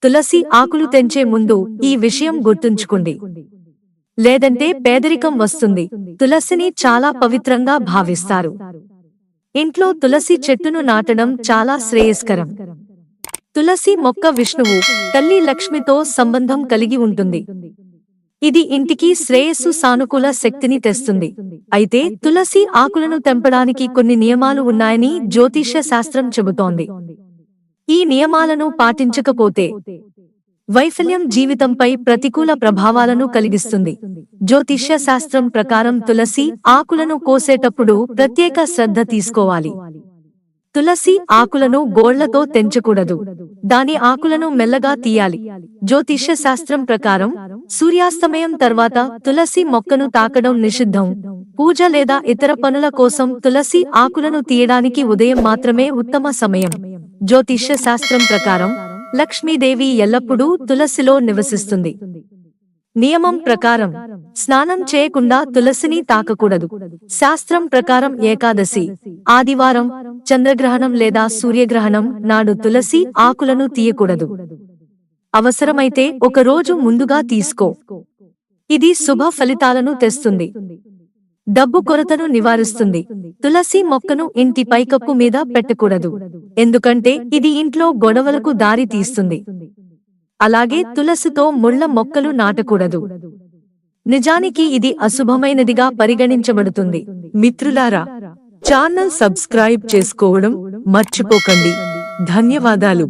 తులసి ఆకులు తెంచే ముందు ఈ విషయం గుర్తుంచుకోండి. లేదంటే పేదరికం వస్తుంది. తులసిని చాలా పవిత్రంగా భావిస్తారు. ఇంట్లో తులసి చెట్టును నాటడం చాలా శ్రేయస్కరం. తులసి మొక్క విష్ణువు, తల్లి లక్ష్మితో సంబంధం కలిగి ఉంటుంది. ఇది ఇంటికి శ్రేయస్సు, సానుకూల శక్తిని తెస్తుంది. అయితే తులసి ఆకులను తెంపడానికి కొన్ని నియమాలు ఉన్నాయని జ్యోతిష్య శాస్త్రం చెబుతోంది. ఈ నియమాలను పాటించకపోతే వైఫల్యం, జీవితంపై ప్రతికూల ప్రభావాలను కలిగిస్తుంది. జ్యోతిష్య శాస్త్రం ప్రకారం తులసి ఆకులను కోసేటప్పుడు ప్రత్యేక శ్రద్ధ తీసుకోవాలి. తులసి ఆకులను గోళ్లతో తెంచకూడదు. దాని ఆకులను మెల్లగా తీయాలి. జ్యోతిష్య శాస్త్రం ప్రకారం సూర్యాస్తమయం తర్వాత తులసి మొక్కను తాకడం నిషిద్ధం. పూజ లేదా ఇతర పనుల కోసం తులసి ఆకులను తీయడానికి ఉదయం మాత్రమే ఉత్తమ సమయం. జ్యోతిష్య శాస్త్రం ప్రకారం లక్ష్మీదేవి ఎల్లప్పుడూ తులసిలో నివసిస్తుంది. నియమం ప్రకారం స్నానం చేయకుండా తులసిని తాకకూడదు. శాస్త్రం ప్రకారం ఏకాదశి, ఆదివారం, చంద్రగ్రహణం లేదా సూర్యగ్రహణం నాడు తులసి ఆకులను తీయకూడదు. అవసరమైతే ఒక రోజు ముందుగా తీసుకో. ఇది శుభ ఫలితాలను తెస్తుంది. డబ్బు కొరతను నివారిస్తుంది. తులసి మొక్కను ఇంటి పైకప్పు మీద పెట్టకూడదు. ఎందుకంటే ఇది ఇంట్లో గొడవలకు దారి తీస్తుంది. అలాగే తులసితో ముళ్ళ మొక్కలు నాటకూడదు. నిజానికి ఇది అశుభమైనదిగా పరిగణించబడుతుంది. మిత్రులారా, ఛానల్ సబ్స్క్రైబ్ చేసుకోవడం మర్చిపోకండి. ధన్యవాదాలు.